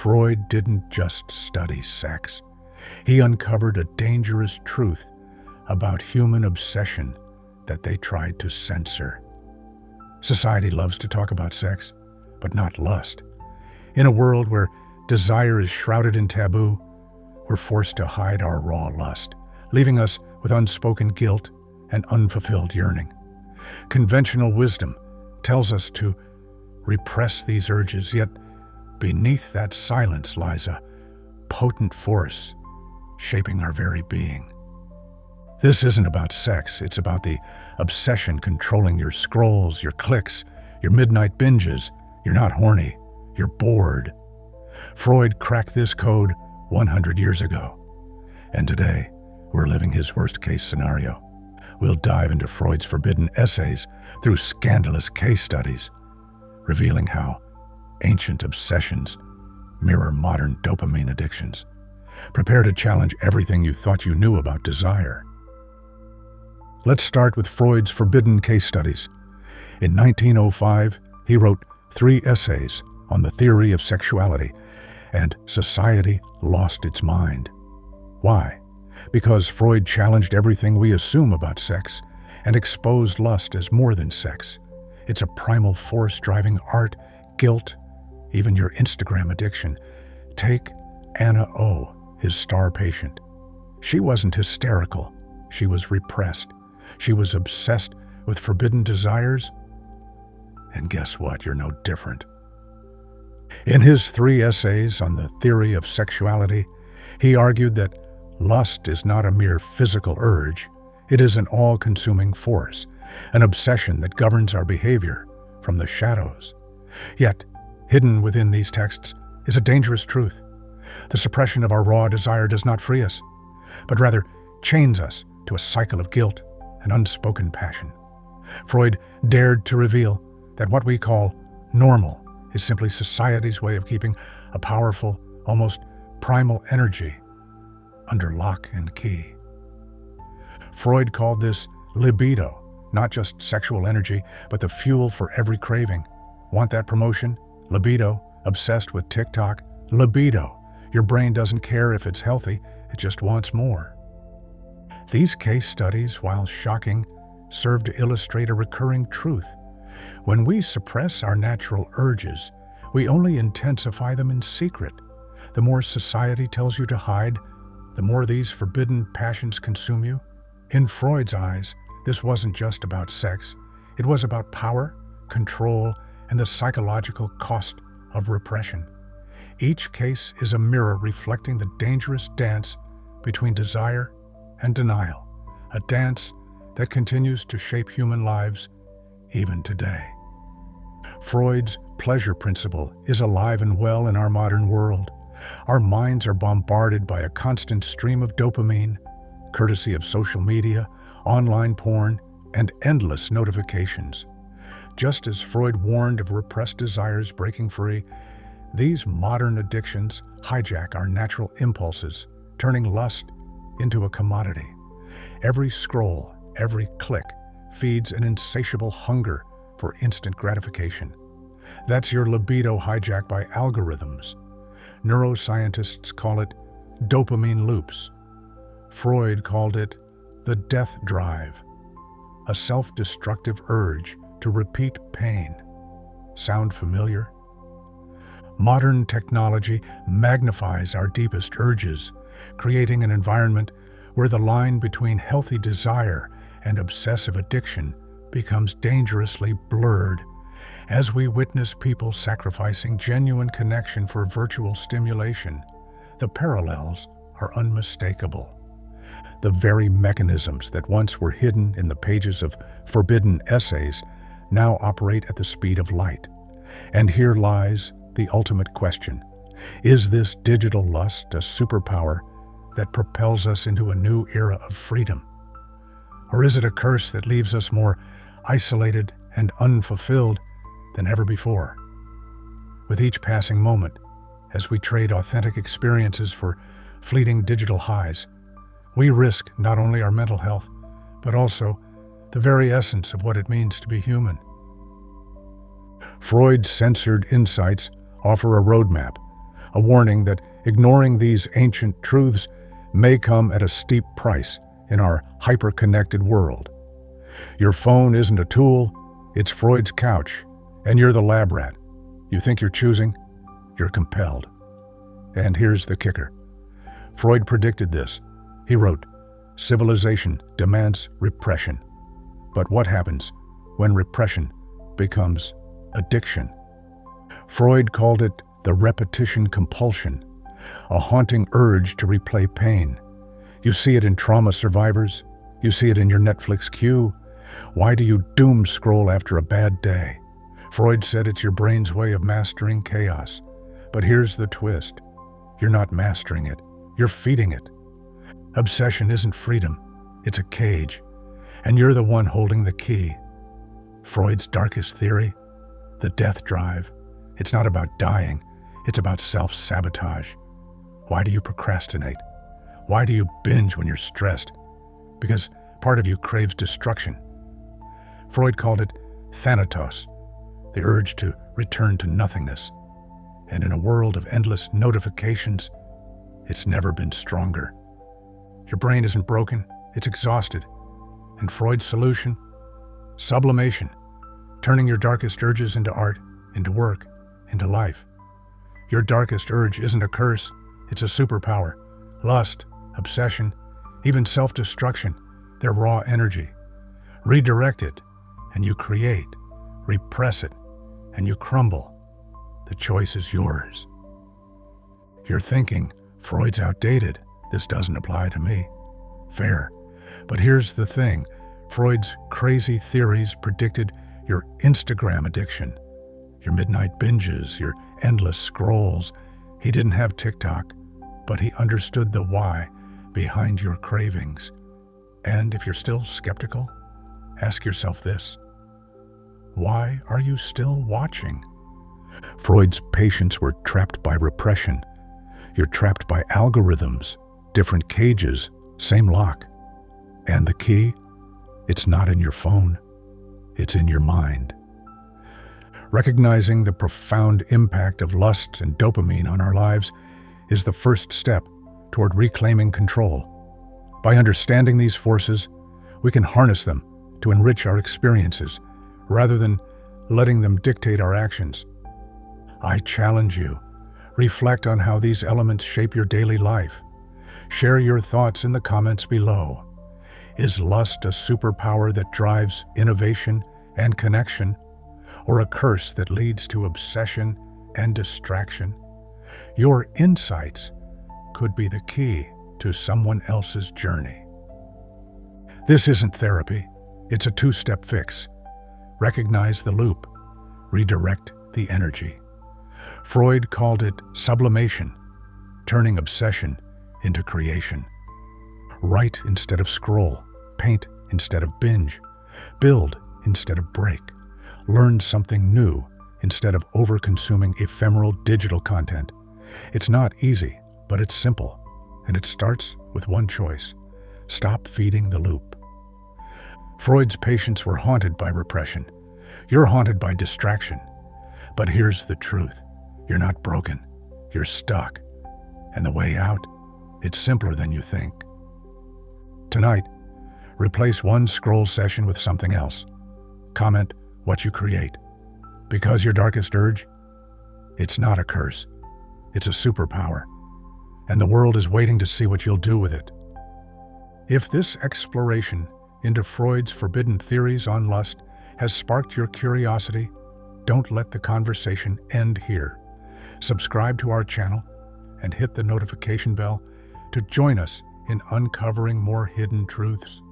Freud didn't just study sex. He uncovered a dangerous truth about human obsession that they tried to censor. Society loves to talk about sex, but not lust. In a world where desire is shrouded in taboo, we're forced to hide our raw lust, leaving us with unspoken guilt and unfulfilled yearning. Conventional wisdom tells us to repress these urges, yet beneath that silence lies a potent force shaping our very being. This isn't about sex, it's about the obsession controlling your scrolls, your clicks, your midnight binges. You're not horny, you're bored. Freud cracked this code 100 years ago, and today we're living his worst-case scenario. We'll dive into Freud's forbidden essays through scandalous case studies, revealing how ancient obsessions mirror modern dopamine addictions. Prepare to challenge everything you thought you knew about desire. Let's start with Freud's forbidden case studies. In 1905, he wrote 3 essays on the theory of sexuality, and society lost its mind. Why? Because Freud challenged everything we assume about sex and exposed lust as more than sex. It's a primal force driving art, guilt, even your Instagram addiction. Take Anna O., his star patient. She wasn't hysterical. She was repressed. She was obsessed with forbidden desires. And guess what? You're no different. In his 3 essays on the theory of sexuality, he argued that lust is not a mere physical urge. It is an all-consuming force, an obsession that governs our behavior from the shadows. Yet, hidden within these texts is a dangerous truth. The suppression of our raw desire does not free us, but rather chains us to a cycle of guilt and unspoken passion. Freud dared to reveal that what we call normal is simply society's way of keeping a powerful, almost primal energy under lock and key. Freud called this libido, not just sexual energy, but the fuel for every craving. Want that promotion? Libido. Obsessed with TikTok? Libido. Your brain doesn't care if it's healthy, it just wants more. These case studies, while shocking, serve to illustrate a recurring truth. When we suppress our natural urges, we only intensify them in secret. The more society tells you to hide, the more these forbidden passions consume you. In Freud's eyes, this wasn't just about sex. It was about power, control, and the psychological cost of repression. Each case is a mirror reflecting the dangerous dance between desire and denial, a dance that continues to shape human lives even today. Freud's pleasure principle is alive and well in our modern world. Our minds are bombarded by a constant stream of dopamine, courtesy of social media, online porn, and endless notifications. Just as Freud warned of repressed desires breaking free, these modern addictions hijack our natural impulses, turning lust into a commodity. Every scroll, every click feeds an insatiable hunger for instant gratification. That's your libido hijacked by algorithms. Neuroscientists call it dopamine loops. Freud called it the death drive, a self-destructive urge to repeat pain. Sound familiar? Modern technology magnifies our deepest urges, creating an environment where the line between healthy desire and obsessive addiction becomes dangerously blurred. As we witness people sacrificing genuine connection for virtual stimulation, the parallels are unmistakable. The very mechanisms that once were hidden in the pages of forbidden essays now operate at the speed of light. And here lies the ultimate question. Is this digital lust a superpower that propels us into a new era of freedom? Or is it a curse that leaves us more isolated and unfulfilled than ever before? With each passing moment, as we trade authentic experiences for fleeting digital highs, we risk not only our mental health, but also the very essence of what it means to be human. Freud's censored insights offer a roadmap, a warning that ignoring these ancient truths may come at a steep price in our hyper-connected world. Your phone isn't a tool, it's Freud's couch, and you're the lab rat. You think you're choosing? You're compelled. And here's the kicker. Freud predicted this. He wrote, "Civilization demands repression." But what happens when repression becomes addiction? Freud called it the repetition compulsion, a haunting urge to replay pain. You see it in trauma survivors. You see it in your Netflix queue. Why do you doom scroll after a bad day? Freud said it's your brain's way of mastering chaos. But here's the twist. You're not mastering it. You're feeding it. Obsession isn't freedom. It's a cage. And you're the one holding the key. Freud's darkest theory, the death drive. It's not about dying. It's about self-sabotage. Why do you procrastinate? Why do you binge when you're stressed? Because part of you craves destruction. Freud called it thanatos, the urge to return to nothingness. And in a world of endless notifications, it's never been stronger. Your brain isn't broken, it's exhausted. And Freud's solution? Sublimation, turning your darkest urges into art, into work, into life. Your darkest urge isn't a curse, it's a superpower. Lust, obsession, even self-destruction, they're raw energy. Redirect it, and you create. Repress it, and you crumble. The choice is yours. You're thinking, Freud's outdated. This doesn't apply to me. Fair. But here's the thing. Freud's crazy theories predicted your Instagram addiction, your midnight binges, your endless scrolls. He didn't have TikTok, but he understood the why behind your cravings. And if you're still skeptical, ask yourself this. Why are you still watching? Freud's patients were trapped by repression. You're trapped by algorithms, different cages, same lock. And the key? It's not in your phone. It's in your mind. Recognizing the profound impact of lust and dopamine on our lives is the first step toward reclaiming control. By understanding these forces, we can harness them to enrich our experiences rather than letting them dictate our actions. I challenge you. Reflect on how these elements shape your daily life. Share your thoughts in the comments below. Is lust a superpower that drives innovation and connection, or a curse that leads to obsession and distraction? Your insights could be the key to someone else's journey. This isn't therapy. It's a two-step fix. Recognize the loop. Redirect the energy. Freud called it sublimation, turning obsession into creation. Write instead of scroll, paint instead of binge, build instead of break, learn something new instead of over-consuming ephemeral digital content. It's not easy, but it's simple, and it starts with one choice. Stop feeding the loop. Freud's patients were haunted by repression. You're haunted by distraction. But here's the truth. You're not broken. You're stuck. And the way out? It's simpler than you think. Tonight, replace one scroll session with something else. Comment what you create. Because your darkest urge? It's not a curse. It's a superpower. And the world is waiting to see what you'll do with it. If this exploration into Freud's forbidden theories on lust has sparked your curiosity, don't let the conversation end here. Subscribe to our channel and hit the notification bell to join us in uncovering more hidden truths.